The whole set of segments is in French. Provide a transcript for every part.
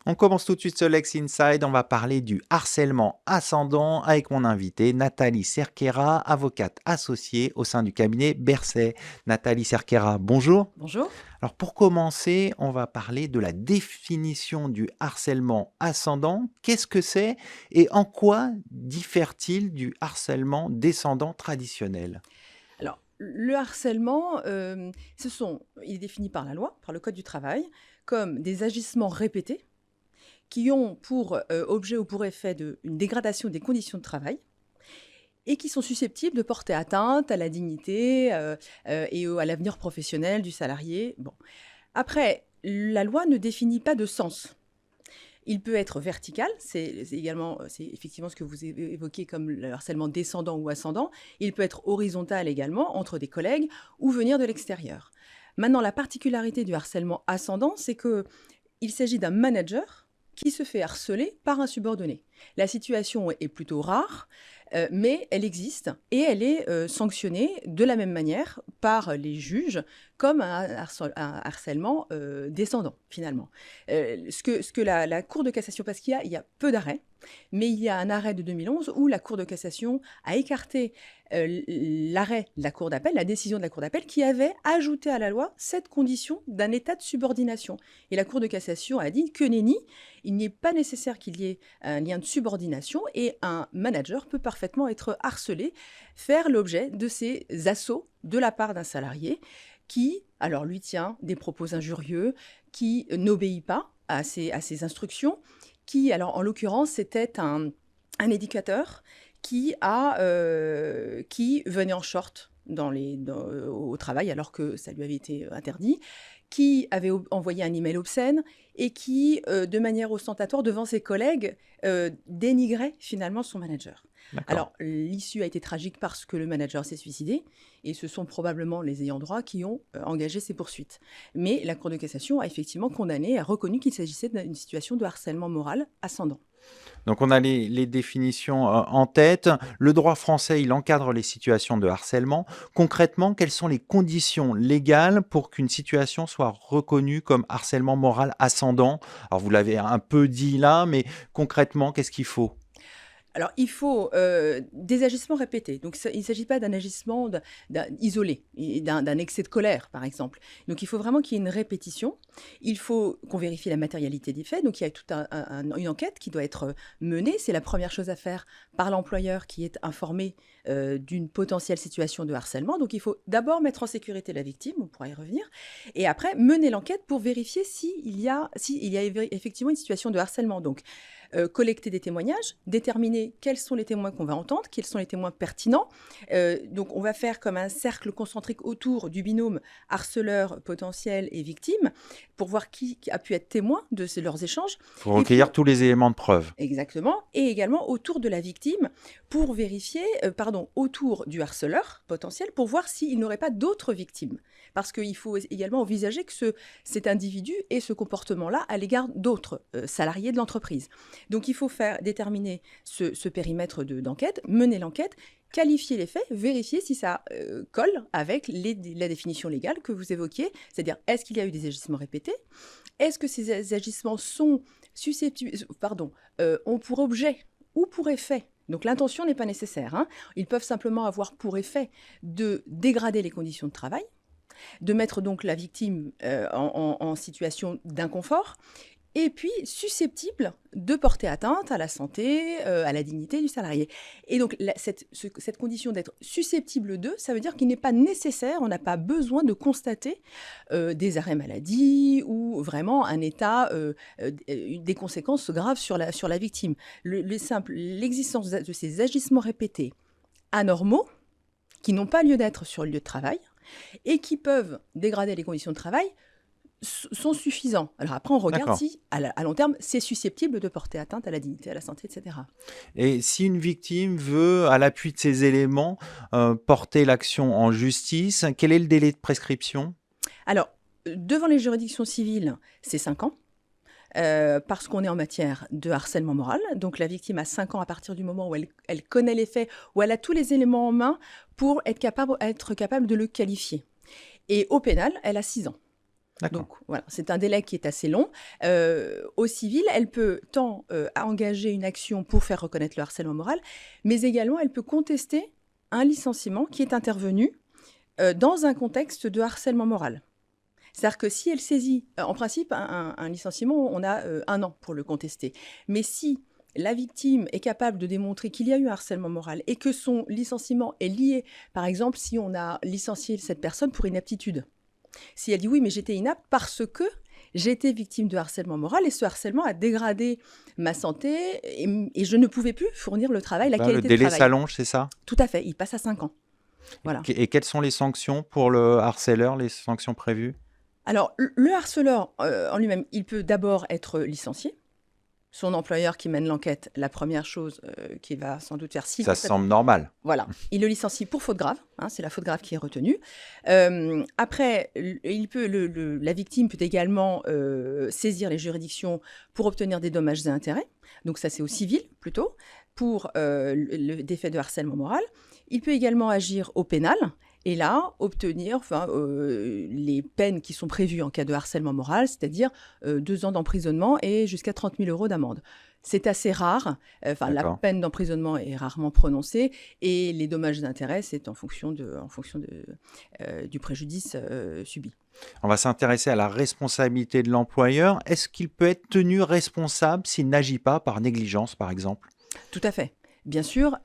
On commence tout de suite ce Lex Inside. On va parler du harcèlement ascendant avec mon invitée Nathalie Cerquera, avocate associée au sein du cabinet Berset. Nathalie Cerquera, bonjour. Bonjour. Alors pour commencer, on va parler de la définition du harcèlement ascendant. Qu'est-ce que c'est et en quoi diffère-t-il du harcèlement descendant traditionnel? Alors, le harcèlement, il est défini par la loi, par le Code du travail, comme des agissements répétés qui ont pour objet ou pour effet une dégradation des conditions de travail et qui sont susceptibles de porter atteinte à la dignité à l'avenir professionnel du salarié. Bon. Après, la loi ne définit pas de sens. Il peut être vertical, c'est effectivement ce que vous évoquez comme le harcèlement descendant ou ascendant. Il peut être horizontal également, entre des collègues, ou venir de l'extérieur. Maintenant, la particularité du harcèlement ascendant, c'est qu'il s'agit d'un manager qui se fait harceler par un subordonné. La situation est plutôt rare, mais elle existe et elle est sanctionnée de la même manière par les juges comme un harcèlement descendant, finalement. Ce que la Cour de cassation, parce qu'il y a peu d'arrêts, mais il y a un arrêt de 2011 où la Cour de cassation a écarté l'arrêt de la Cour d'appel, la décision de la Cour d'appel, qui avait ajouté à la loi cette condition d'un état de subordination. Et la Cour de cassation a dit que nenni, il n'est pas nécessaire qu'il y ait un lien de subordination et un manager peut parfaitement être harcelé, faire l'objet de ces assauts de la part d'un salarié qui, alors lui tient des propos injurieux, qui n'obéit pas à ses instructions, qui, alors en l'occurrence, c'était un éducateur qui venait en short au travail alors que ça lui avait été interdit, qui avait envoyé un email obscène et qui, de manière ostentatoire devant ses collègues, dénigrait finalement son manager. D'accord. Alors, l'issue a été tragique parce que le manager s'est suicidé et ce sont probablement les ayants droit qui ont engagé ces poursuites. Mais la Cour de cassation a effectivement condamné, a reconnu qu'il s'agissait d'une situation de harcèlement moral ascendant. Donc on a les définitions en tête. Le droit français, il encadre les situations de harcèlement. Concrètement, quelles sont les conditions légales pour qu'une situation soit reconnue comme harcèlement moral ascendant? Alors vous l'avez un peu dit là, mais concrètement, qu'est-ce qu'il faut? Alors, il faut des agissements répétés. Donc, il ne s'agit pas d'un agissement isolé, d'un excès de colère, par exemple. Donc, il faut vraiment qu'il y ait une répétition. Il faut qu'on vérifie la matérialité des faits. Donc, il y a toute une enquête qui doit être menée. C'est la première chose à faire par l'employeur qui est informé d'une potentielle situation de harcèlement. Donc, il faut d'abord mettre en sécurité la victime, on pourra y revenir, et après mener l'enquête pour vérifier s'il y a effectivement une situation de harcèlement. Donc, collecter des témoignages, déterminer quels sont les témoins qu'on va entendre, quels sont les témoins pertinents. Donc, on va faire comme un cercle concentrique autour du binôme harceleur potentiel et victime pour voir qui a pu être témoin de leurs échanges. Il faut Et puis, recueillir tous les éléments de preuve. exactement, et également autour de la victime pour vérifier, autour du harceleur potentiel pour voir s'il n'aurait pas d'autres victimes. Parce qu'il faut également envisager que cet individu ait ce comportement-là à l'égard d'autres salariés de l'entreprise. Donc il faut déterminer ce périmètre d'enquête, mener l'enquête, qualifier les faits, vérifier si ça colle avec la définition légale que vous évoquiez, c'est-à-dire est-ce qu'il y a eu des agissements répétés, est-ce que ces agissements ont pour objet ou pour effet, donc l'intention n'est pas nécessaire, hein, ils peuvent simplement avoir pour effet de dégrader les conditions de travail, de mettre donc la victime en situation d'inconfort, et puis susceptible de porter atteinte à la santé, à la dignité du salarié. Et donc cette condition d'être susceptible de, ça veut dire qu'il n'est pas nécessaire, on n'a pas besoin de constater des arrêts maladie ou vraiment un état, des conséquences graves sur la victime. L'existence de ces agissements répétés anormaux, qui n'ont pas lieu d'être sur le lieu de travail, et qui peuvent dégrader les conditions de travail, sont suffisants. Alors après, on regarde D'accord. si, à long terme, c'est susceptible de porter atteinte à la dignité, à la santé, etc. Et si une victime veut, à l'appui de ces éléments, porter l'action en justice, quel est le délai de prescription? Alors, devant les juridictions civiles, c'est 5 ans. Parce qu'on est en matière de harcèlement moral. Donc la victime a 5 ans à partir du moment où elle connaît les faits, où elle a tous les éléments en main pour être capable de le qualifier. Et au pénal, elle a 6 ans. D'accord. Donc voilà, c'est un délai qui est assez long. Au civil, elle peut tant engager une action pour faire reconnaître le harcèlement moral, mais également elle peut contester un licenciement qui est intervenu dans un contexte de harcèlement moral. C'est-à-dire que si elle saisit, en principe, un licenciement, on a 1 an pour le contester. Mais si la victime est capable de démontrer qu'il y a eu un harcèlement moral et que son licenciement est lié, par exemple, si on a licencié cette personne pour inaptitude, si elle dit oui, mais j'étais inapte parce que j'ai été victime de harcèlement moral et ce harcèlement a dégradé ma santé et je ne pouvais plus fournir le travail, la Là, le qualité de délai travail. s'allonge, c'est ça? Tout à fait, il passe à 5 ans. Voilà. Et quelles sont les sanctions pour le harceleur, les sanctions prévues? Alors, le harceleur en lui-même, il peut d'abord être licencié. Son employeur qui mène l'enquête, la première chose qu'il va sans doute faire, s'il Ça constate, semble normal. voilà, il le licencie pour faute grave, hein, c'est la faute grave qui est retenue. Après, la victime peut également saisir les juridictions pour obtenir des dommages et intérêts. Donc ça, c'est au civil plutôt, pour des faits de harcèlement moral. Il peut également agir au pénal. Et là, obtenir les peines qui sont prévues en cas de harcèlement moral, c'est-à-dire 2 ans d'emprisonnement et jusqu'à 30 000 € d'amende. C'est assez rare. La D'accord. peine d'emprisonnement est rarement prononcée et les dommages d'intérêt, c'est en fonction du préjudice subi. On va s'intéresser à la responsabilité de l'employeur. Est-ce qu'il peut être tenu responsable s'il n'agit pas par négligence, par exemple? Tout à fait. Bien sûr,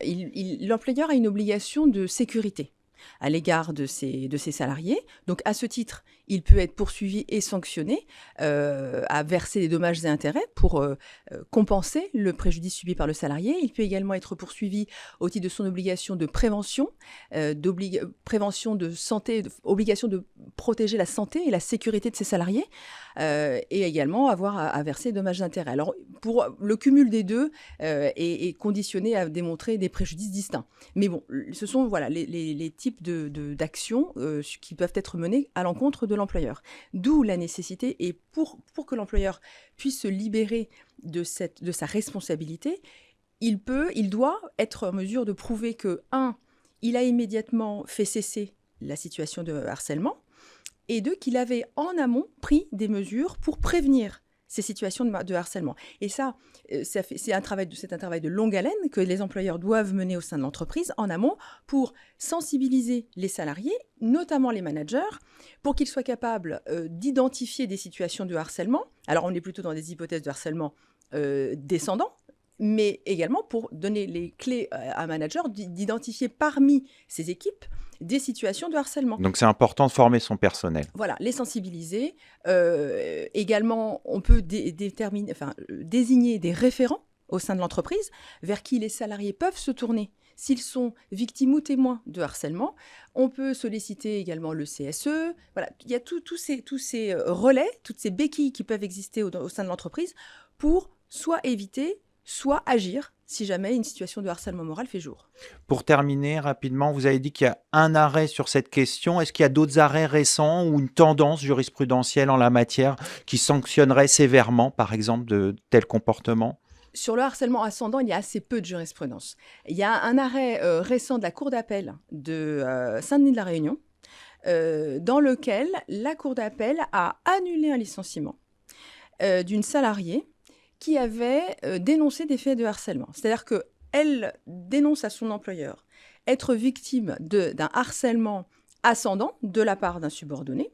l'employeur a une obligation de sécurité à l'égard de ses salariés. Donc, à ce titre, il peut être poursuivi et sanctionné à verser des dommages et intérêts pour compenser le préjudice subi par le salarié. Il peut également être poursuivi au titre de son obligation de prévention, prévention de santé, obligation de protéger la santé et la sécurité de ses salariés, et également avoir à verser des dommages et intérêts. Alors, pour le cumul des deux est conditionné à démontrer des préjudices distincts. Mais bon, ce sont les types d'actions qui peuvent être menées à l'encontre de l'employeur. D'où la nécessité, et pour que l'employeur puisse se libérer de sa responsabilité, il doit être en mesure de prouver que, 1, il a immédiatement fait cesser la situation de harcèlement, et 2, qu'il avait en amont pris des mesures pour prévenir ces situations de harcèlement. Et ça, c'est un travail de longue haleine que les employeurs doivent mener au sein de l'entreprise en amont pour sensibiliser les salariés, notamment les managers, pour qu'ils soient capables d'identifier des situations de harcèlement. Alors, on est plutôt dans des hypothèses de harcèlement descendant, mais également pour donner les clés à un manager d'identifier parmi ses équipes des situations de harcèlement. Donc, c'est important de former son personnel. Voilà, les sensibiliser. Également, on peut désigner des référents au sein de l'entreprise vers qui les salariés peuvent se tourner s'ils sont victimes ou témoins de harcèlement. On peut solliciter également le CSE. Voilà, il y a tous ces relais, toutes ces béquilles qui peuvent exister au sein de l'entreprise pour soit éviter, soit agir si jamais une situation de harcèlement moral fait jour. Pour terminer rapidement, vous avez dit qu'il y a un arrêt sur cette question. Est-ce qu'il y a d'autres arrêts récents ou une tendance jurisprudentielle en la matière qui sanctionnerait sévèrement, par exemple, de tels comportements? Sur le harcèlement ascendant, il y a assez peu de jurisprudence. Il y a un arrêt récent de la Cour d'appel de Saint-Denis-de-la-Réunion dans lequel la Cour d'appel a annulé un licenciement d'une salariée qui avait dénoncé des faits de harcèlement. C'est-à-dire qu'elle dénonce à son employeur être victime d'un harcèlement ascendant de la part d'un subordonné.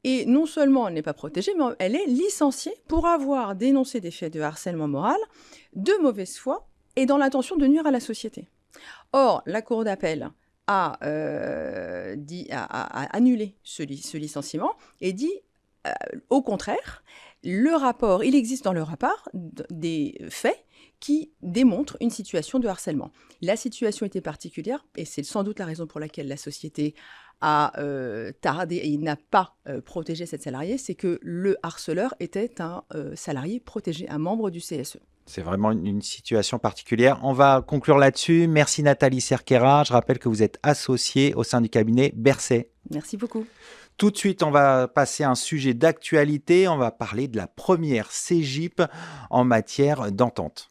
Et non seulement elle n'est pas protégée, mais elle est licenciée pour avoir dénoncé des faits de harcèlement moral de mauvaise foi et dans l'intention de nuire à la société. Or, la Cour d'appel a annulé ce licenciement et dit au contraire, il existe dans le rapport des faits qui démontrent une situation de harcèlement. La situation était particulière et c'est sans doute la raison pour laquelle la société a tardé et n'a pas protégé cette salariée, c'est que le harceleur était un salarié protégé, un membre du CSE. C'est vraiment une situation particulière. On va conclure là-dessus. Merci Nathalie Cerquera. Je rappelle que vous êtes associée au sein du cabinet Berset. Merci beaucoup. Tout de suite, on va passer à un sujet d'actualité. On va parler de la première CJIP en matière d'entente.